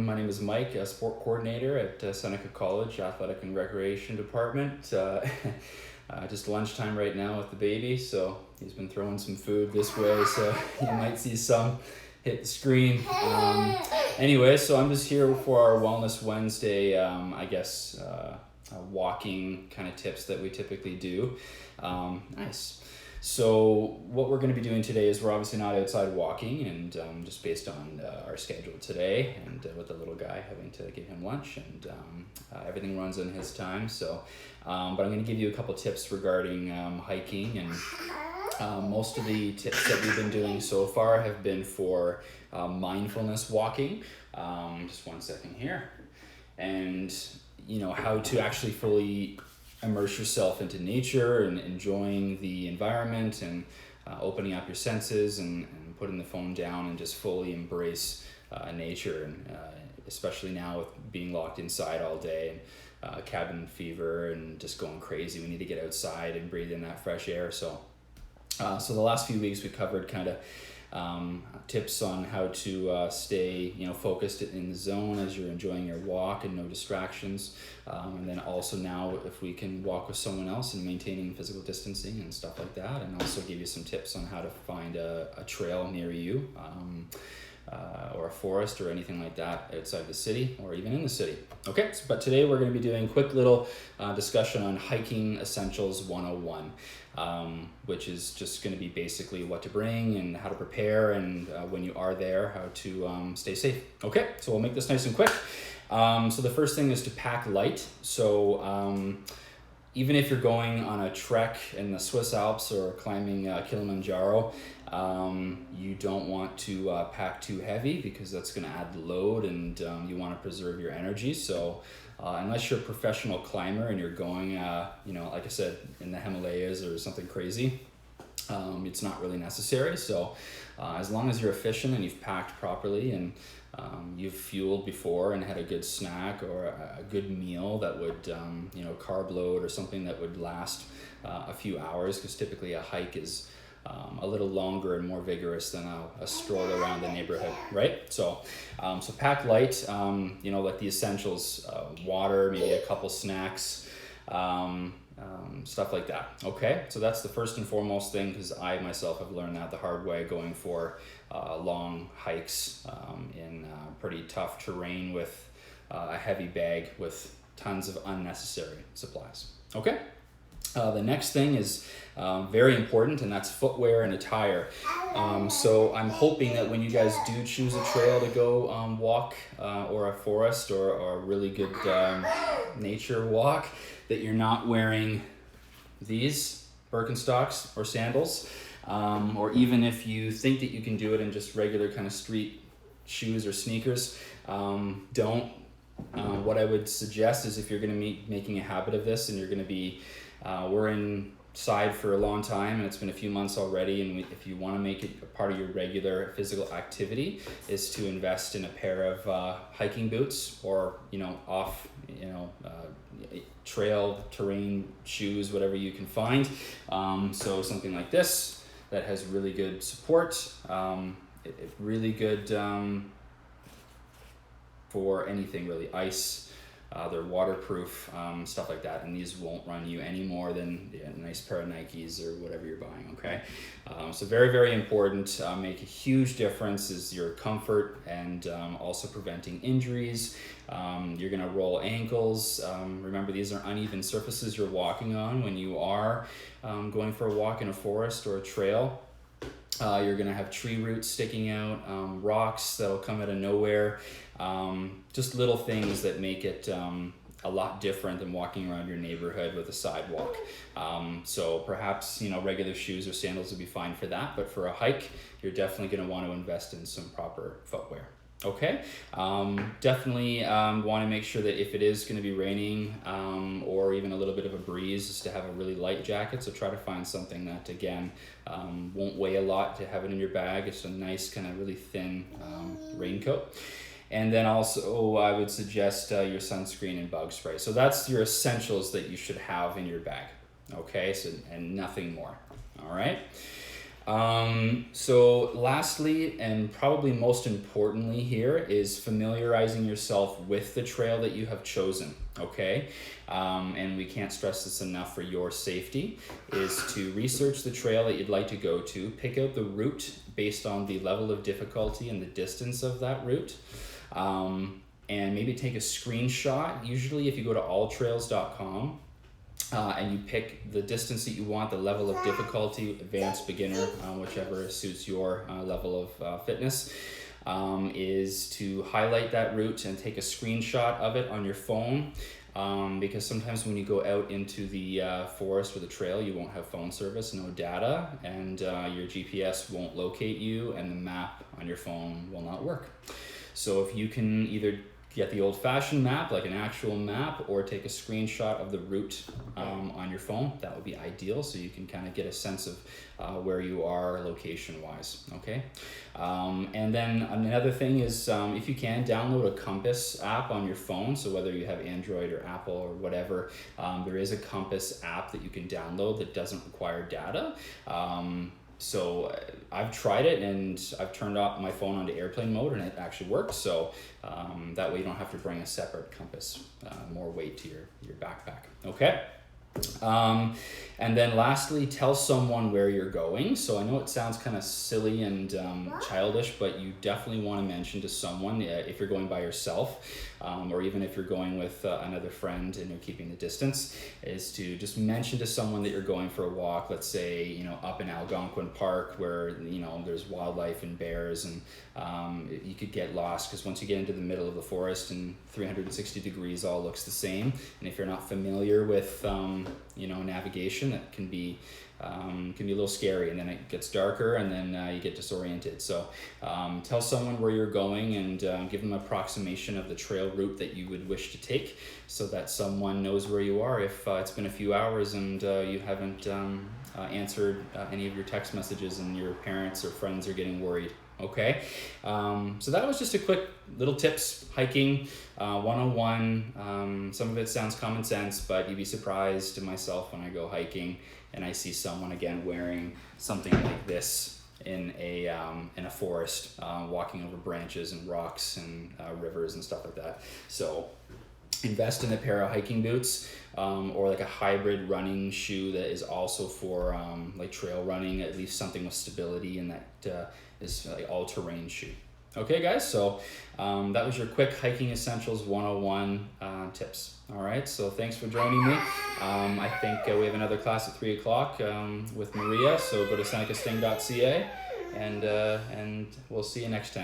My name is Mike, a sport coordinator at Seneca College Athletic and Recreation Department. Just lunchtime right now with the baby, so he's been throwing some food this way, so you might see some hit the screen. Anyway, so I'm just here for our Wellness Wednesday, walking kind of tips that we typically do. Nice. So what we're going to be doing today is we're obviously not outside walking, and just based on our schedule today, and with the little guy having to give him lunch, and everything runs on his time. So, but I'm going to give you a couple tips regarding hiking, and most of the tips that we've been doing so far have been for mindfulness walking. Just one second here, and how to actually fully immerse yourself into nature and enjoying the environment, and opening up your senses, and putting the phone down and just fully embrace nature, and especially now with being locked inside all day, and cabin fever and just going crazy. We need to get outside and breathe in that fresh air. So the last few weeks we covered kind of tips on how to stay focused in the zone as you're enjoying your walk and no distractions, and then also now if we can walk with someone else and maintaining physical distancing and stuff like that, and also give you some tips on how to find a trail near you, or a forest or anything like that outside the city or even in the city. Okay, but today we're going to be doing a quick little discussion on hiking essentials 101, which is just going to be basically what to bring and how to prepare, and when you are there, how to stay safe. Okay, so we'll make this nice and quick. So the first thing is to pack light. So even if you're going on a trek in the Swiss Alps or climbing Kilimanjaro, you don't want to pack too heavy, because that's going to add load, and you want to preserve your energy. So unless you're a professional climber and you're going, like I said, in the Himalayas or something crazy, it's not really necessary. So as long as you're efficient and you've packed properly, and you've fueled before and had a good snack or a good meal that would, carb load or something that would last a few hours, because typically a hike is a little longer and more vigorous than a stroll around the neighborhood, right? So pack light, like the essentials, water, maybe a couple snacks, stuff like that. Okay, so that's the first and foremost thing, because I myself have learned that the hard way, going for long hikes in pretty tough terrain with a heavy bag with tons of unnecessary supplies. Okay. The next thing is very important, and that's footwear and attire. So I'm hoping that when you guys do choose a trail to go walk, or a forest, or a really good nature walk, that you're not wearing these Birkenstocks or sandals, or even if you think that you can do it in just regular kind of street shoes or sneakers, don't. What I would suggest is, if you're going to be making a habit of this, and you're going to be we're inside for a long time, and it's been a few months already, and if you want to make it a part of your regular physical activity, is to invest in a pair of hiking boots, or trail terrain shoes, whatever you can find. So something like this that has really good support, really good for anything really, ice. They're waterproof, stuff like that, and these won't run you any more than a nice pair of Nikes or whatever you're buying. Okay, so very, very important. Make a huge difference is your comfort, and also preventing injuries. You're gonna roll ankles. Remember, these are uneven surfaces you're walking on when you are going for a walk in a forest or a trail. You're gonna have tree roots sticking out, rocks that'll come out of nowhere, just little things that make it a lot different than walking around your neighborhood with a sidewalk. So perhaps regular shoes or sandals would be fine for that, but for a hike, you're definitely gonna want to invest in some proper footwear. Okay, definitely want to make sure that if it is going to be raining, or even a little bit of a breeze, is to have a really light jacket. So try to find something that, again, won't weigh a lot, to have it in your bag. It's a nice kind of really thin raincoat. And then also I would suggest your sunscreen and bug spray. So that's your essentials that you should have in your bag. Okay, so, and nothing more. All right. So lastly, and probably most importantly here, is familiarizing yourself with the trail that you have chosen, okay? And we can't stress this enough for your safety, is to research the trail that you'd like to go to, pick out the route based on the level of difficulty and the distance of that route, and maybe take a screenshot. Usually if you go to alltrails.com, and you pick the distance that you want, the level of difficulty, advanced, beginner, whichever suits your level of fitness, is to highlight that route and take a screenshot of it on your phone. Because sometimes when you go out into the forest or the trail, you won't have phone service, no data, and your GPS won't locate you, and the map on your phone will not work. So if you can either get the old-fashioned map, like an actual map, or take a screenshot of the route on your phone, that would be ideal, so you can kind of get a sense of where you are location-wise, okay? And then another thing is, if you can, download a Compass app on your phone. So whether you have Android or Apple or whatever, there is a Compass app that you can download that doesn't require data. So I've tried it, and I've turned off my phone onto airplane mode, and it actually works. So that way you don't have to bring a separate compass, more weight to your backpack. Okay. And then lastly, tell someone where you're going. So I know it sounds kind of silly and childish, but you definitely want to mention to someone, if you're going by yourself, or even if you're going with another friend and you're keeping the distance, is to just mention to someone that you're going for a walk. Let's say, up in Algonquin Park, where, there's wildlife and bears, and you could get lost, because once you get into the middle of the forest and 360 degrees all looks the same, and if you're not familiar with navigation, that can be a little scary, and then it gets darker, and then you get disoriented. So tell someone where you're going, and give them an approximation of the trail route that you would wish to take, so that someone knows where you are if it's been a few hours and you haven't answered any of your text messages, and your parents or friends are getting worried. Okay, so that was just a quick little tips, hiking 101. Some of it sounds common sense, but you'd be surprised to myself when I go hiking and I see someone again wearing something like this in a forest, walking over branches and rocks and rivers and stuff like that. So invest in a pair of hiking boots, or like a hybrid running shoe that is also for like trail running, at least something with stability, and that is like all-terrain shoe. Okay guys, so that was your quick hiking essentials 101 tips. All right, so thanks for joining me. I think we have another class at 3 o'clock with Maria, so go to senecasting.ca, and we'll see you next time.